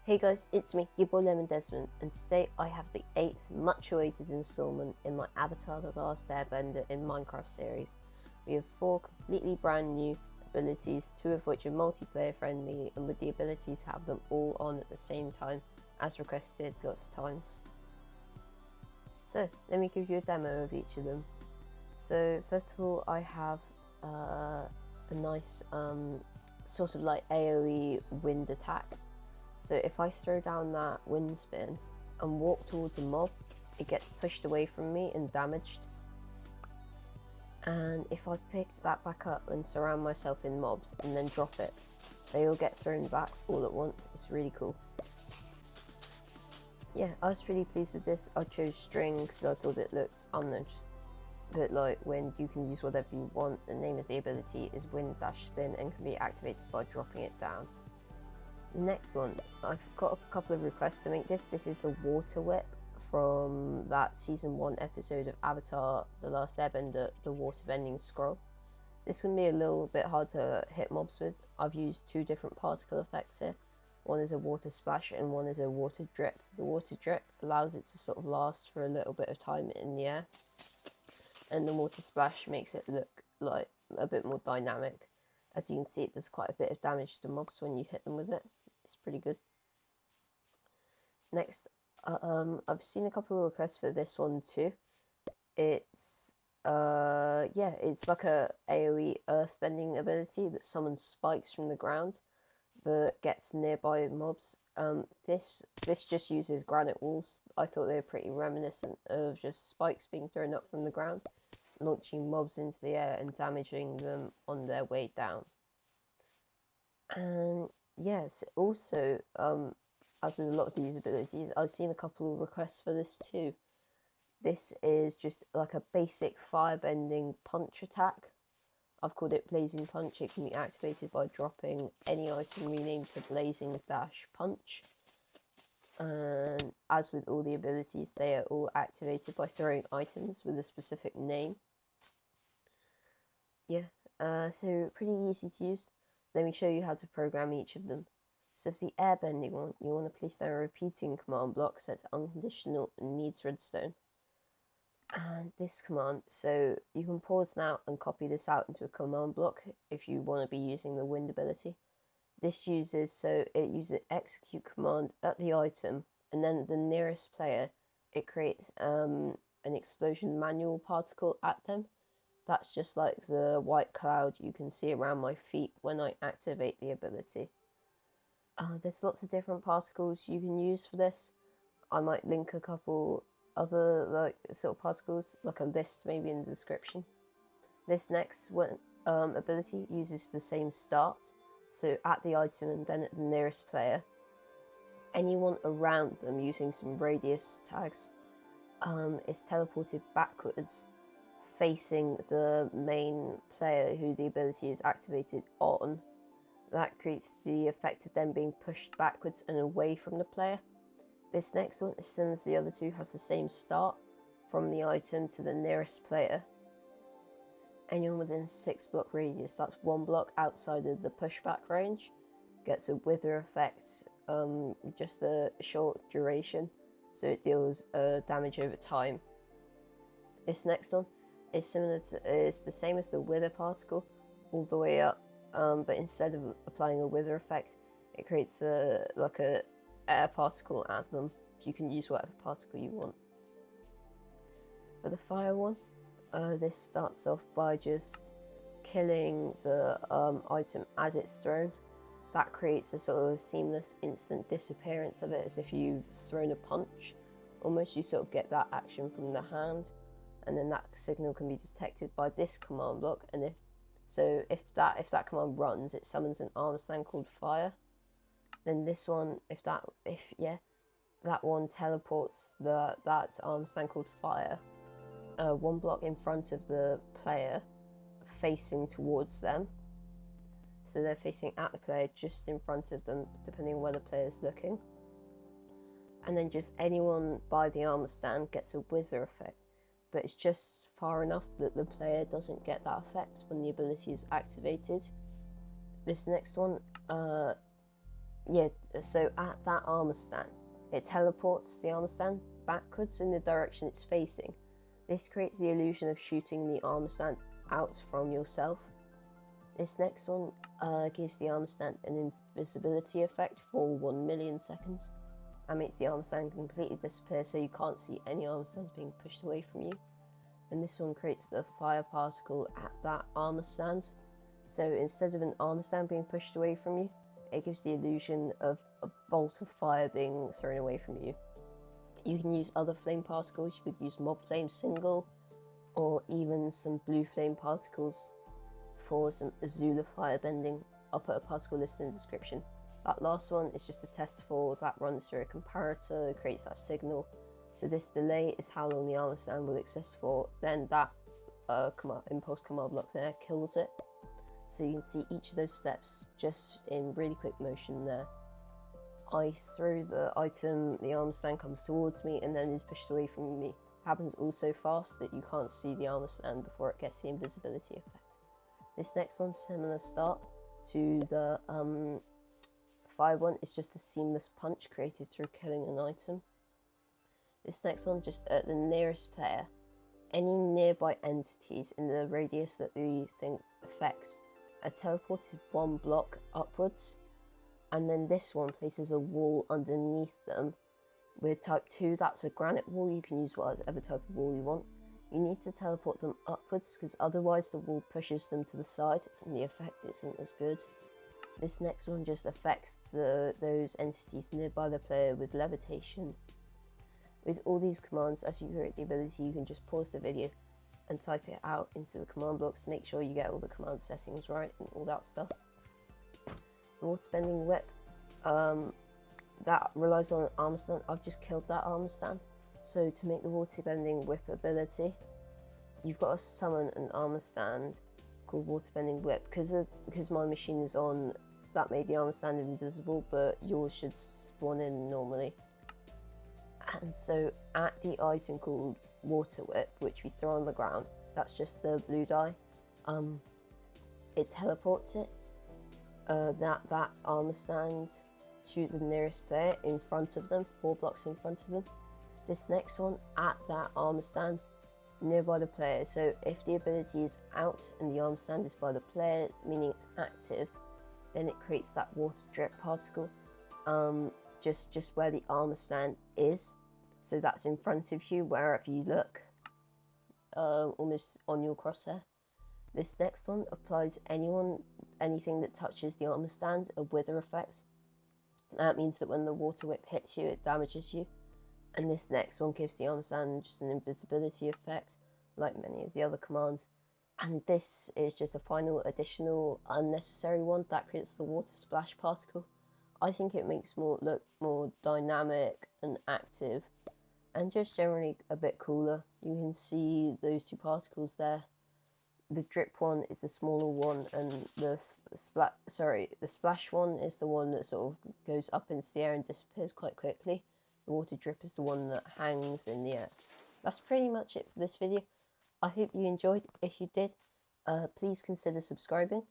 Hey guys, it's me, your boy Lemon Desmond, and today I have the 8th much awaited installment in my Avatar The Last Airbender in Minecraft series. We have 4 completely brand new abilities, 2 of which are multiplayer friendly and with the ability to have them all on at the same time, as requested lots of times. So, let me give you a demo of each of them. So, first of all, I have a nice sort of like AoE wind attack. So if I throw down that wind spin and walk towards a mob, it gets pushed away from me and damaged. And if I pick that back up and surround myself in mobs and then drop it, they all get thrown back all at once. It's really cool. Yeah, I was pretty pleased with this. I chose string because I thought it looked, I don't know, just a bit like wind. You can use whatever you want. The name of the ability is wind dash spin and can be activated by dropping it down. The next one, I've got a couple of requests to make this. This is the water whip from that season 1 episode of Avatar The Last Airbender, the Waterbending Scroll. This can be a little bit hard to hit mobs with. I've used 2 different particle effects here. One is a water splash and one is a water drip. The water drip allows it to sort of last for a little bit of time in the air, and the water splash makes it look like a bit more dynamic. As you can see, it does quite a bit of damage to mobs when you hit them with it. It's pretty good. Next, I've seen a couple of requests for this one too. It's it's like a AoE earthbending ability that summons spikes from the ground that gets nearby mobs. This just uses granite walls. I thought they were pretty reminiscent of just spikes being thrown up from the ground, launching mobs into the air and damaging them on their way down. And yes, also, as with a lot of these abilities, I've seen a couple of requests for this too. This is just like a basic firebending punch attack. I've called it Blazing Punch. It can be activated by dropping any item renamed to Blazing Dash Punch. And as with all the abilities, they are all activated by throwing items with a specific name. Yeah, so pretty easy to use. Let me show you how to program each of them. So for the airbending one, you want to place down a repeating command block set to unconditional and needs redstone. And this command, so you can pause now and copy this out into a command block if you want to be using the wind ability. This uses execute command at the item, and then the nearest player, it creates an explosion manual particle at them. That's just like the white cloud you can see around my feet when I activate the ability. There's lots of different particles you can use for this. I might link a couple other like sort of particles, like a list maybe in the description. This next one, ability uses the same start, so at the item and then at the nearest player. Anyone around them using some radius tags is teleported backwards, facing the main player who the ability is activated on. That creates the effect of them being pushed backwards and away from the player. This next one is similar to the other two, has the same start from the item to the nearest player. Anyone within a 6 block radius, that's 1 block outside of the pushback range, gets a wither effect, just a short duration, so it deals damage over time. This next one is the same as the wither particle, all the way up, but instead of applying a wither effect, it creates a air particle at them. You can use whatever particle you want. For the fire one, this starts off by just killing the item as it's thrown. That creates a sort of seamless instant disappearance of it, as if you've thrown a punch. Almost, you sort of get that action from the hand, and then that signal can be detected by this command block. And if that command runs, it summons an arm stand called fire. Then this one, that one teleports that arm stand called fire 1 block in front of the player, facing towards them. So they're facing at the player, just in front of them, depending on where the player's looking. And then just anyone by the armor stand gets a wither effect, but it's just far enough that the player doesn't get that effect when the ability is activated. This next one, yeah, so at that armor stand, it teleports the armor stand backwards in the direction it's facing. This creates the illusion of shooting the armor stand out from yourself. This next one gives the armor stand an invisibility effect for 1 million seconds. That makes the armor stand completely disappear, so you can't see any armor stands being pushed away from you. And this one creates the fire particle at that armor stand. So instead of an armor stand being pushed away from you, it gives the illusion of a bolt of fire being thrown away from you. You can use other flame particles. You could use mob flame single, or even some blue flame particles for some Azula firebending. I'll put a particle list in the description. That last one is just a test for that runs through a comparator, creates that signal. So this delay is how long the armor stand will exist for. Then that impulse command block there kills it. So you can see each of those steps just in really quick motion there. I throw the item, the armor stand comes towards me and then is pushed away from me. It happens all so fast that you can't see the armor stand before it gets the invisibility effect. This next one, similar start to the fire one, is just a seamless punch created through killing an item. This next one, just at the nearest player, any nearby entities in the radius that the thing affects are teleported 1 block upwards, and then this one places a wall underneath them. With type 2, that's a granite wall. You can use whatever type of wall you want. You need to teleport them upwards because otherwise the wall pushes them to the side and the effect isn't as good. This next one just affects those entities nearby the player with levitation. With all these commands, as you create the ability, you can just pause the video and type it out into the command blocks. Make sure you get all the command settings right and all that stuff. The waterbending whip, that relies on an armor stand. I've just killed that armor stand. So to make the waterbending whip ability, you've got to summon an armor stand called waterbending whip. Because my machine is on, that made the armor stand invisible, but yours should spawn in normally. And so at the item called water whip, which we throw on the ground, that's just the blue die, it teleports it, that armor stand to the nearest player in front of them, 4 blocks in front of them. This next one at that armor stand nearby the player. So if the ability is out and the armor stand is by the player, meaning it's active, then it creates that water drip particle just where the armor stand is. So that's in front of you, wherever you look, almost on your crosshair. This next one applies anything that touches the armor stand a wither effect. That means that when the water whip hits you, it damages you. And this next one gives the armor stand just an invisibility effect, like many of the other commands. And this is just a final additional unnecessary one that creates the water splash particle. I think it makes look more dynamic and active, and just generally a bit cooler. You can see those 2 particles there. The drip one is the smaller one, and the splash one is the one that sort of goes up into the air and disappears quite quickly. The water drip is the one that hangs in the air. That's pretty much it for this video. I hope you enjoyed. If you did, please consider subscribing.